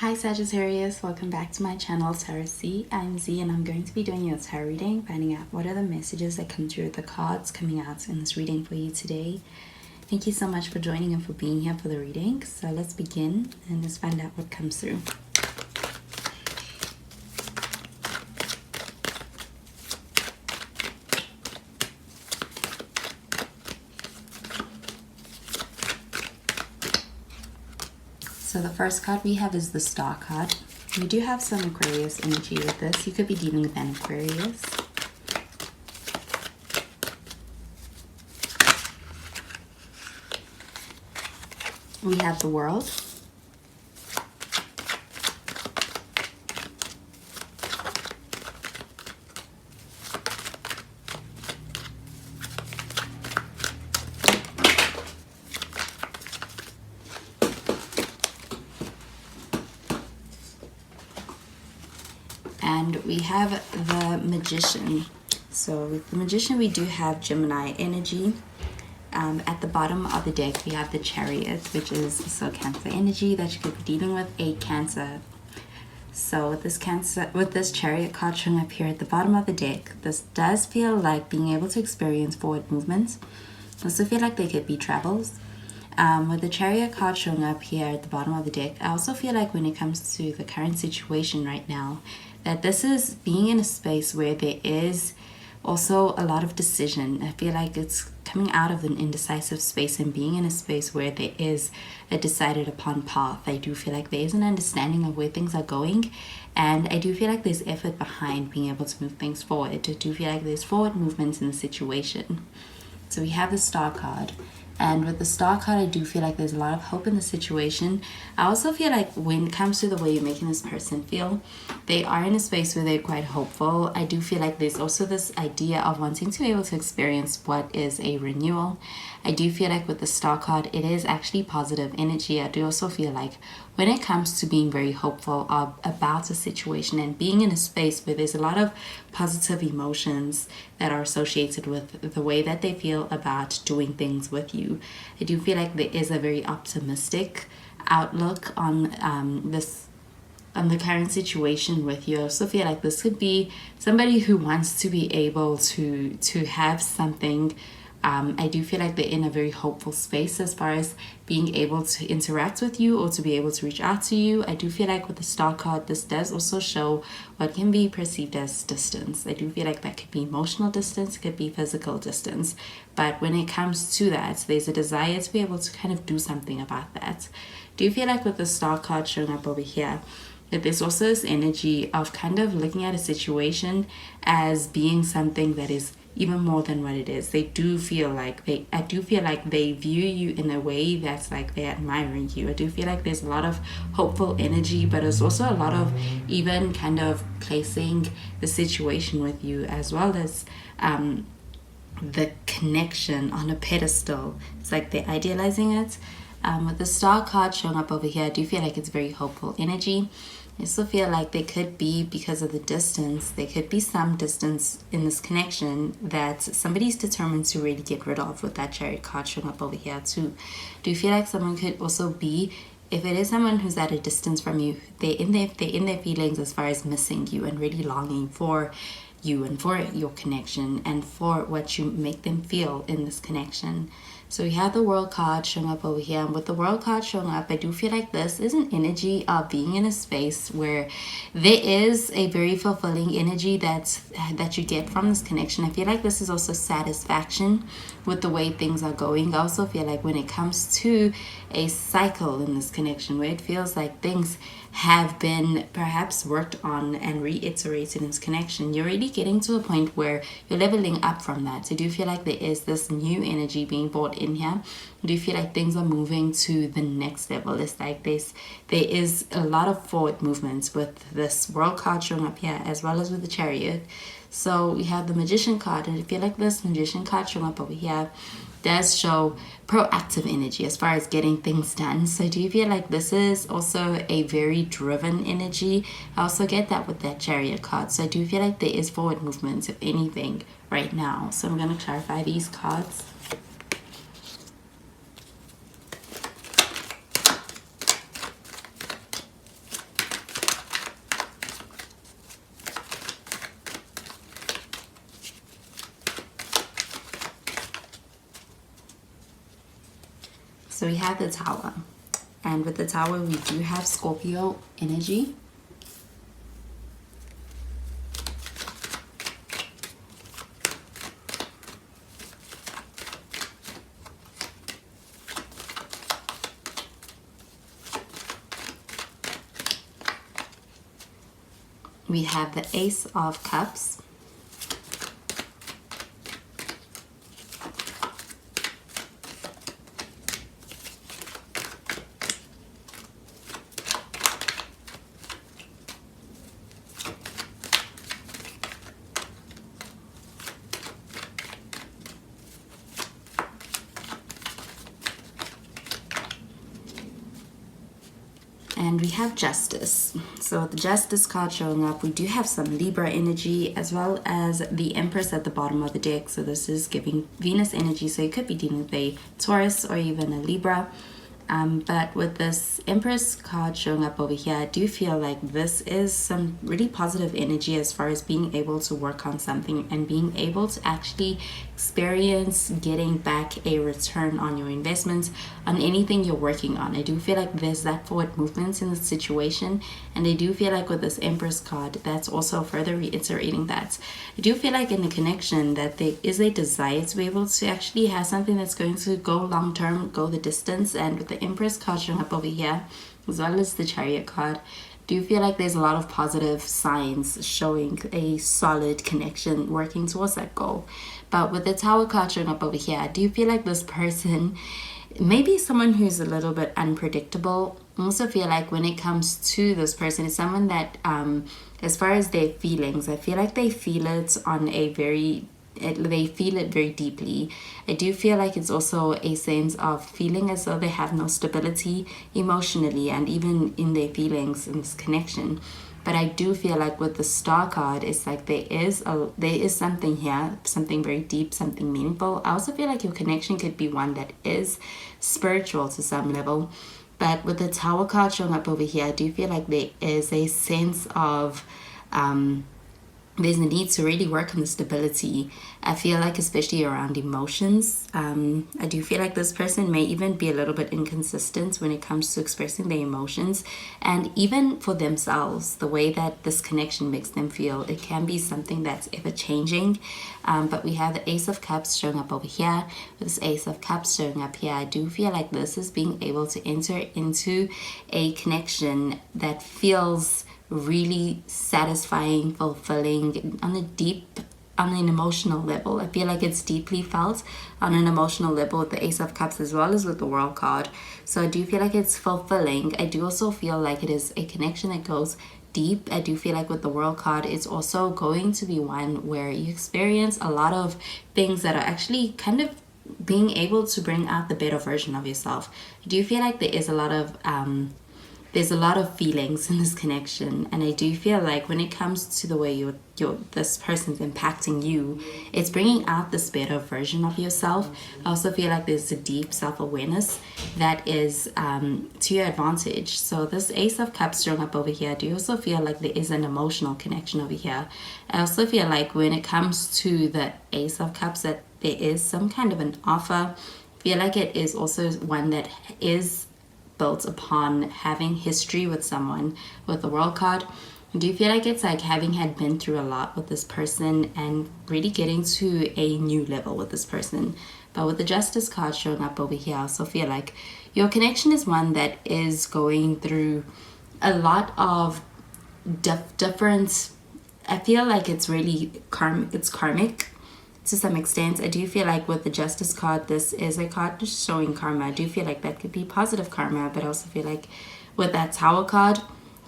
Hi Sagittarius, welcome back to my channel Tarot C. I'm Z and I'm going to be doing your tarot reading, finding out what are the messages that come through with the cards coming out in this reading for you today. Thank you so much for joining and for being here for the reading. So let's begin and let's find out what comes through. So the first card we have is the Star card. We do have some Aquarius energy with this. You could be dealing with an Aquarius. We have the World. And we have the Magician. So with the Magician, we do have Gemini energy. At the bottom of the deck, we have the Chariot, which is also Cancer energy that you could be dealing with a Cancer. So with this Chariot card showing up here at the bottom of the deck, this does feel like being able to experience forward movements. I also feel like they could be travels. With the Chariot card showing up here at the bottom of the deck, I also feel like when it comes to the current situation right now, that this is being in a space where there is also a lot of decision. I feel like it's coming out of an indecisive space and being in a space where there is a decided upon path. I do feel like there is an understanding of where things are going, and I do feel like there's effort behind being able to move things forward. I do feel like there's forward movements in the situation. So we have the Star card. And with the Star card, I do feel like there's a lot of hope in the situation. I also feel like when it comes to the way you're making this person feel, they are in a space where they're quite hopeful. I do feel like there's also this idea of wanting to be able to experience what is a renewal. I do feel like with the Star card, it is actually positive energy. I do also feel like when it comes to being very hopeful about a situation and being in a space where there's a lot of positive emotions that are associated with the way that they feel about doing things with you, I do feel like there is a very optimistic outlook on the current situation with you. I also feel like this could be somebody who wants to be able to have something. I do feel like they're in a very hopeful space as far as being able to interact with you or to be able to reach out to you. I do feel like with the Star card, this does also show what can be perceived as distance. I do feel like that could be emotional distance, it could be physical distance. But when it comes to that, there's a desire to be able to kind of do something about that. Do you feel like with the Star card showing up over here, that there's also this energy of kind of looking at a situation as being something that is even more than what it is. I do feel like they view you in a way that's like they're admiring you. I do feel like there's a lot of hopeful energy, but there's also a lot of even kind of placing the situation with you as well as the connection on a pedestal. It's like they're idealizing it. With the Star card showing up over here, I do feel like it's very hopeful energy. I also feel like there could be, because of the distance, there could be some distance in this connection that somebody's determined to really get rid of with that Chariot card showing up over here too. Do you feel like someone could also be, if it is someone who's at a distance from you, they're in their feelings as far as missing you and really longing for you and for your connection and for what you make them feel in this connection. So we have the World card showing up over here, and with the World card showing up, I do feel like this is an energy of being in a space where there is a very fulfilling energy that you get from this connection. I feel like this is also satisfaction with the way things are going. I also feel like when it comes to a cycle in this connection where it feels like things have been perhaps worked on and reiterated in this connection, you're really getting to a point where you're leveling up from that. So I do feel like there is this new energy being brought in here. I do feel like things are moving to the next level. It's like there is a lot of forward movements with this World card showing up here as well as with the Chariot. So we have the Magician card, and I feel like this Magician card showing up over here does show proactive energy as far as getting things done. So do you feel like this is also a very driven energy? I also get that with that Chariot card. So I do feel like there is forward movement, if anything, right now. So I'm going to clarify these cards. So we have the Tower. And with the Tower, we do have Scorpio energy. We have the Ace of Cups. And we have Justice. So with the Justice card showing up, we do have some Libra energy as well as the Empress at the bottom of the deck. So this is giving Venus energy. So you could be dealing with a Taurus or even a Libra. But with this Empress card showing up over here, I do feel like this is some really positive energy as far as being able to work on something and being able to actually experience getting back a return on your investments on anything you're working on. I do feel like there's that forward movement in the situation, and I do feel like with this Empress card, that's also further reiterating that. I do feel like in the connection that there is a desire to be able to actually have something that's going to go long term, go the distance. And with the Empress card showing up over here, as well as the Chariot card, do you feel like there's a lot of positive signs showing a solid connection working towards that goal? But with the Tower card showing up over here, do you feel like this person, maybe someone who's a little bit unpredictable? I also feel like when it comes to this person, it's someone that, as far as their feelings, I feel like they feel it on a they feel it very deeply. I do feel like it's also a sense of feeling as though they have no stability emotionally and even in their feelings in this connection. But I do feel like with the Star card, it's like there is something here, something very deep, something meaningful. I also feel like your connection could be one that is spiritual to some level. But with the Tower card showing up over here, I do feel like there is a sense of there's a need to really work on the stability. I feel like especially around emotions. I do feel like this person may even be a little bit inconsistent when it comes to expressing their emotions, and even for themselves, the way that this connection makes them feel, it can be something that's ever changing. But we have the Ace of Cups showing up over here. With this Ace of Cups showing up here, I do feel like this is being able to enter into a connection that feels really satisfying, fulfilling on an emotional level. I feel like it's deeply felt on an emotional level with the Ace of Cups as well as with the World card. So I do feel like it's fulfilling. I do also feel like it is a connection that goes deep. I do feel like with the World card, it's also going to be one where you experience a lot of things that are actually kind of being able to bring out the better version of yourself. I do feel like there is a lot of there's a lot of feelings in this connection, and I do feel like when it comes to the way this person's impacting you, it's bringing out this better version of yourself. I also feel like there's a deep self-awareness that is to your advantage. So this Ace of Cups showing up over here, do you also feel like there is an emotional connection over here? I also feel like when it comes to the Ace of Cups, that there is some kind of an offer. I feel like it is also one that is built upon having history with someone. With the World card, do you feel like it's like having had been through a lot with this person and really getting to a new level with this person? But with the Justice card showing up over here, I also feel like your connection is one that is going through a lot of different, I feel like it's really karmic to some extent. I do feel like with the Justice card, this is a card just showing karma. I do feel like that could be positive karma, but I also feel like with that Tower card,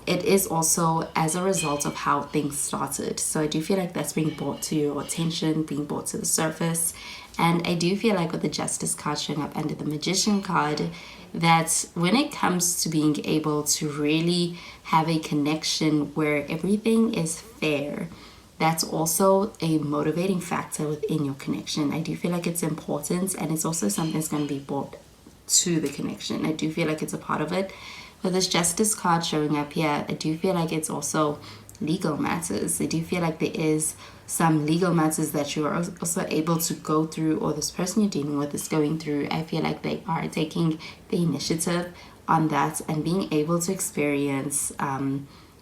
it is also as a result of how things started. So I do feel like that's being brought to your attention, being brought to the surface. And I do feel like with the Justice card showing up under the Magician card, that when it comes to being able to really have a connection where everything is fair, that's also a motivating factor within your connection. I do feel like it's important, and it's also something that's going to be brought to the connection. I do feel like it's a part of it. With this Justice card showing up here, I do feel like it's also legal matters. I do feel like there is some legal matters that you are also able to go through, or this person you're dealing with is going through. I feel like they are taking the initiative on that and being able to experience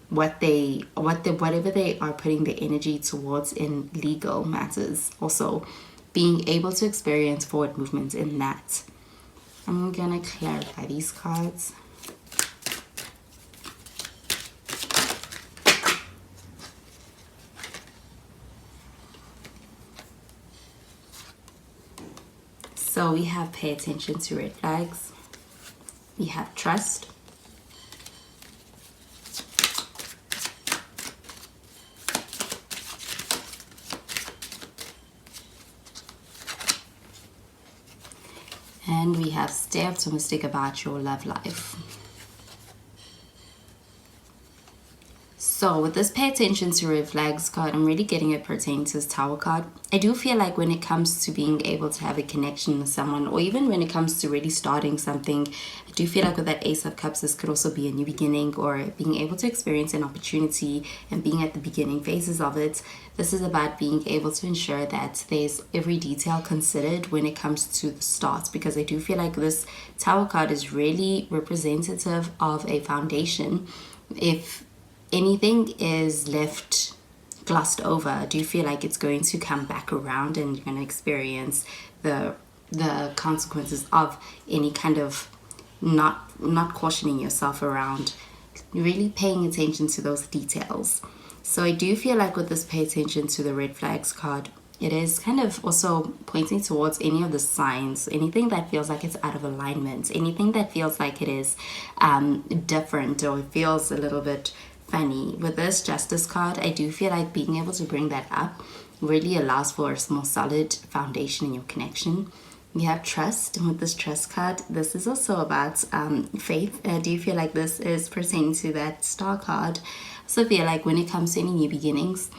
whatever they are putting their energy towards in legal matters. Also being able to experience forward movement in that. I'm gonna clarify these cards. So we have pay attention to red flags. We have trust. And we have stay optimistic about your love life. So with this pay attention to red flags card, I'm really getting it pertaining to this Tower card. I do feel like when it comes to being able to have a connection with someone, or even when it comes to really starting something, I do feel like with that Ace of Cups, this could also be a new beginning, or being able to experience an opportunity and being at the beginning phases of it. This is about being able to ensure that there's every detail considered when it comes to the start, because I do feel like this Tower card is really representative of a foundation. If anything is left glossed over, I do feel like it's going to come back around, and you're going to experience the consequences of any kind of not cautioning yourself around really paying attention to those details. So I do feel like with this pay attention to the red flags card, it is kind of also pointing towards any of the signs, anything that feels like it's out of alignment, anything that feels like it is different, or it feels a little bit funny. With this Justice card, I do feel like being able to bring that up really allows for a more solid foundation in your connection. We have trust, and with this Trust card, this is also about faith. I do feel like this is pertaining to that Star card. I also feel like when it comes to any new beginnings,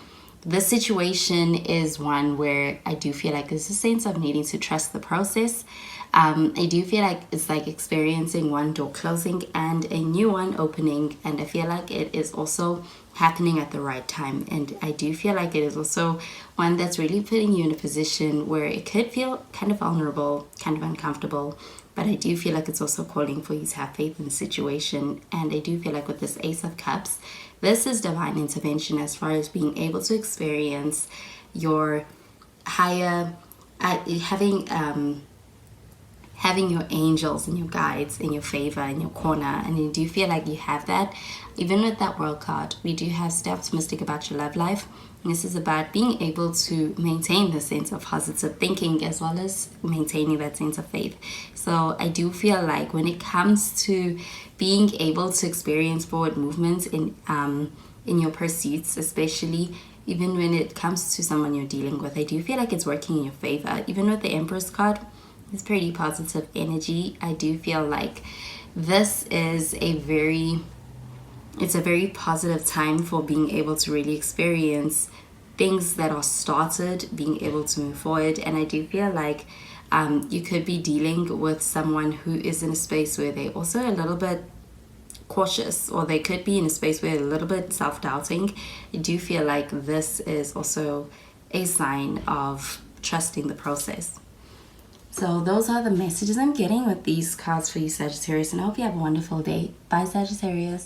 this situation is one where I do feel like there's a sense of needing to trust the process. I do feel like it's like experiencing one door closing and a new one opening, and I feel like it is also happening at the right time. And I do feel like it is also one that's really putting you in a position where it could feel kind of vulnerable, kind of uncomfortable, but I do feel like it's also calling for you to have faith in the situation. And I do feel like with this Ace of Cups, this is divine intervention as far as being able to experience your higher, having your angels and your guides in your favor, in your corner. And you do feel like you have that. Even with that World card, we do have stay optimistic about your love life. And this is about being able to maintain the sense of positive thinking, as well as maintaining that sense of faith. So I do feel like when it comes to being able to experience forward movements in your pursuits, especially even when it comes to someone you're dealing with, I do feel like it's working in your favor. Even with the Empress card, it's pretty positive energy. I do feel like this is it's a very positive time for being able to really experience things that are started, being able to move forward. And I do feel like you could be dealing with someone who is in a space where they're also a little bit cautious, or they could be in a space where they're a little bit self-doubting. I do feel like this is also a sign of trusting the process. So those are the messages I'm getting with these cards for you, Sagittarius, and I hope you have a wonderful day. Bye, Sagittarius.